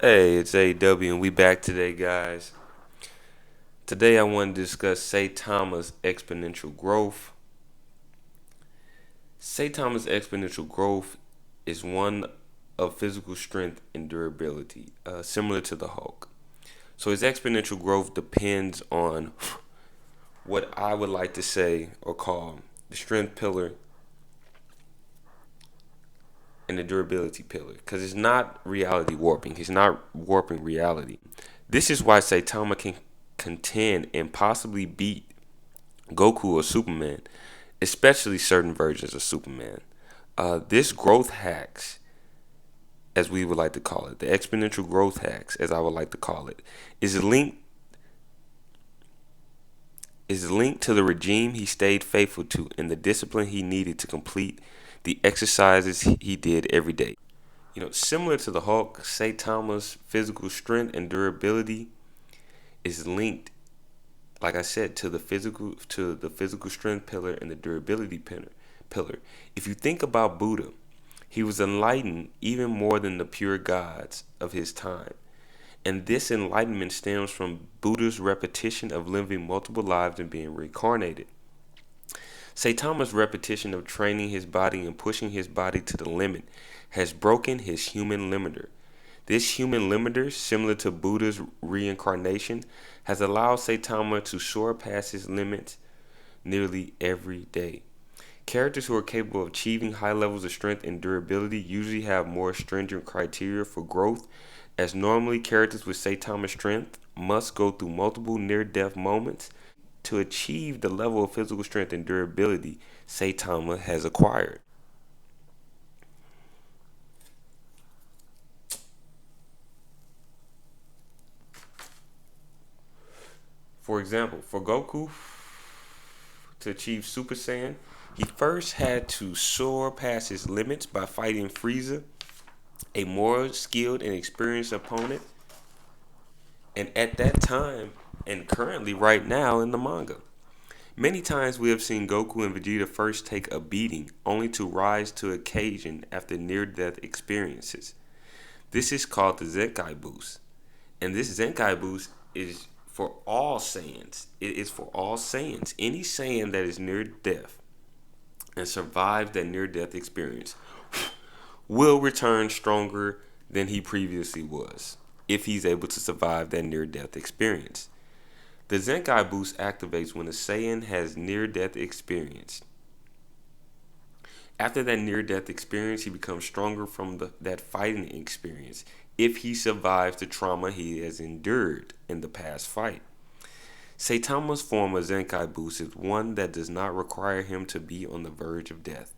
Hey, it's AW and we back today, guys. Today I want to discuss Sataima'S exponential growth. Sataima'S exponential growth is one of physical strength and durability, similar to the Hulk. So his exponential growth depends on what I would like to say or call the strength pillar and the durability pillar, because it's not reality warping. He's not warping reality. This is why Saitama can contend and possibly beat Goku or Superman, especially certain versions of Superman. This growth hacks, as we would like to call it, the exponential growth hacks, as I would like to call it, is linked to the regime he stayed faithful to and the discipline he needed to complete the exercises he did every day. Similar to the Hulk, Saitama's physical strength and durability is linked, like I said, to the physical strength pillar and the durability pillar. If you think about Buddha, he was enlightened even more than the pure gods of his time. And this enlightenment stems from Buddha's repetition of living multiple lives and being reincarnated. Saitama's repetition of training his body and pushing his body to the limit has broken his human limiter. This human limiter, similar to Buddha's reincarnation, has allowed Saitama to soar past his limits nearly every day. Characters who are capable of achieving high levels of strength and durability usually have more stringent criteria for growth, as normally characters with Saitama strength must go through multiple near-death moments to achieve the level of physical strength and durability Saitama has acquired. For example, for Goku to achieve Super Saiyan, he first had to soar past his limits by fighting Frieza, a more skilled and experienced opponent, and at that time, and currently right now in the manga. Many times we have seen Goku and Vegeta first take a beating, only to rise to occasion after near-death experiences. This is called the Zenkai Boost. And this Zenkai Boost is for all Saiyans. It is for all Saiyans. Any Saiyan that is near death and survives that near death experience will return stronger than he previously was if he's able to survive that near death experience. The Zenkai Boost activates when a Saiyan has near death experience. After that near death experience, he becomes stronger from that fighting experience if he survives the trauma he has endured in the past fight. Saitama's form of Zenkai Boost is one that does not require him to be on the verge of death.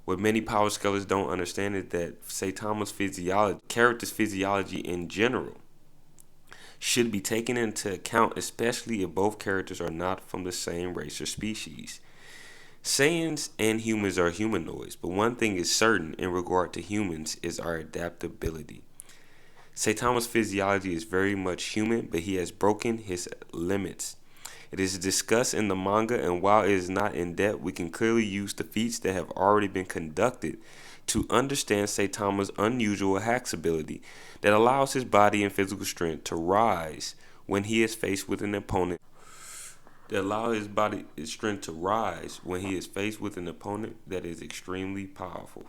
What many power scholars don't understand is that Saitama's physiology, character's physiology in general, should be taken into account, especially if both characters are not from the same race or species. Saiyans and humans are humanoids, but one thing is certain in regard to humans is our adaptability. Saitama's physiology is very much human, but he has broken his limits. It is discussed in the manga, and while it is not in depth, we can clearly use the feats that have already been conducted to understand Saitama's unusual hacks ability that allows his body and physical strength to rise when he is faced with an opponent. That allow his body his strength to rise when he is faced with an opponent that is extremely powerful.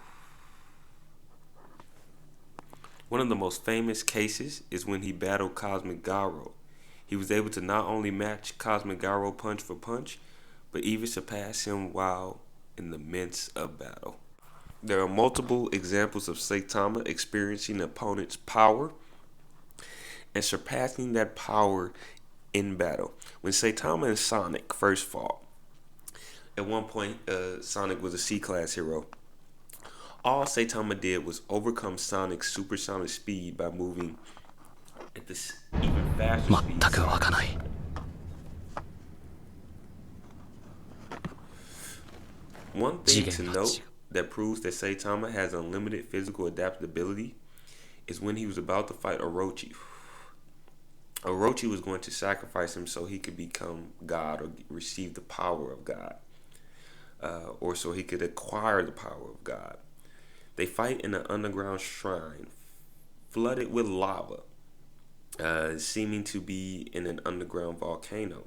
One of the most famous cases is when he battled Cosmic Gyro. He was able to not only match Cosmic Gyro punch for punch, but even surpass him while in the midst of battle. There are multiple examples of Saitama experiencing an opponent's power and surpassing that power in battle. When Saitama and Sonic first fought, at one point Sonic was a C-class hero. All Saitama did was overcome Sonic's supersonic speed by moving at this even faster speed. One thing to note that proves that Saitama has unlimited physical adaptability is when he was about to fight Orochi. Orochi was going to sacrifice him so he could become God or receive the power of God, or so he could acquire the power of God. They fight in an underground shrine flooded with lava, seeming to be in an underground volcano.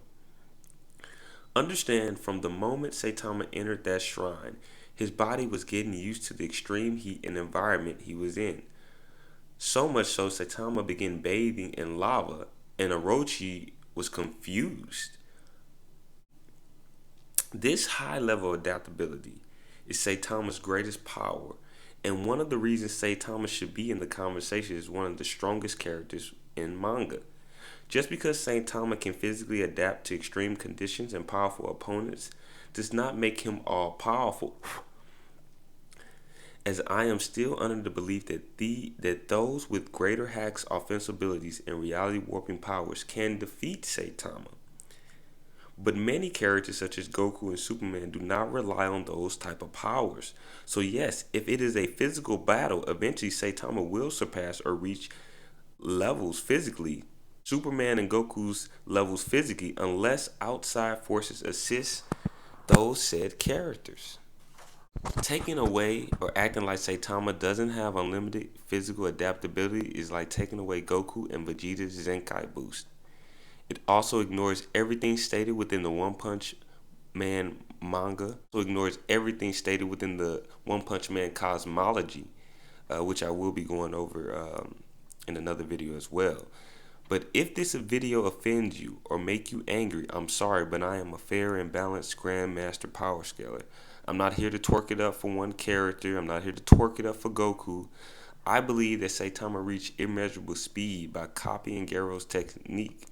Understand, from the moment Saitama entered that shrine, his body was getting used to the extreme heat and environment he was in. So much so, Saitama began bathing in lava, and Orochi was confused. This high level of adaptability is Saitama's greatest power, and one of the reasons Saitama should be in the conversation is one of the strongest characters in manga. Just because Saitama can physically adapt to extreme conditions and powerful opponents does not make him all powerful, as I am still under the belief that those with greater hacks, offensive abilities, and reality warping powers can defeat Saitama. But many characters such as Goku and Superman do not rely on those type of powers. So yes, if it is a physical battle, eventually Saitama will surpass or reach levels physically, Superman and Goku's levels physically, unless outside forces assist those said characters. Taking away or acting like Saitama doesn't have unlimited physical adaptability is like taking away Goku and Vegeta's Zenkai Boost. It also ignores everything stated within the One Punch Man manga. So ignores everything stated within the One Punch Man cosmology, which I will be going over in another video as well. But if this video offends you or make you angry, I'm sorry, but I am a fair and balanced Grandmaster Power Scaler. I'm not here to twerk it up for one character. I'm not here to twerk it up for Goku. I believe that Saitama reached immeasurable speed by copying Gero's technique.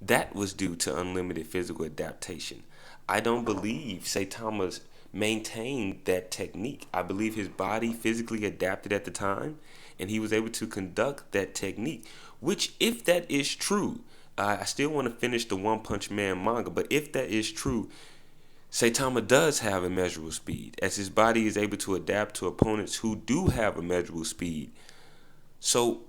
That was due to unlimited physical adaptation. I don't believe Saitama maintained that technique. I believe his body physically adapted at the time, and he was able to conduct that technique. Which, if that is true, I still want to finish the One Punch Man manga, but if that is true, Saitama does have immeasurable speed, as his body is able to adapt to opponents who do have immeasurable speed. So,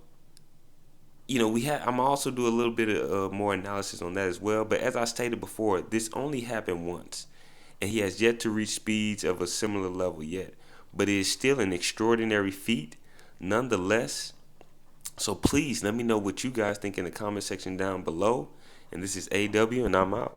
I'm also do a little bit of more analysis on that as well. But as I stated before, this only happened once, and he has yet to reach speeds of a similar level yet. But it is still an extraordinary feat, nonetheless. So please let me know what you guys think in the comment section down below. And this is AW, and I'm out.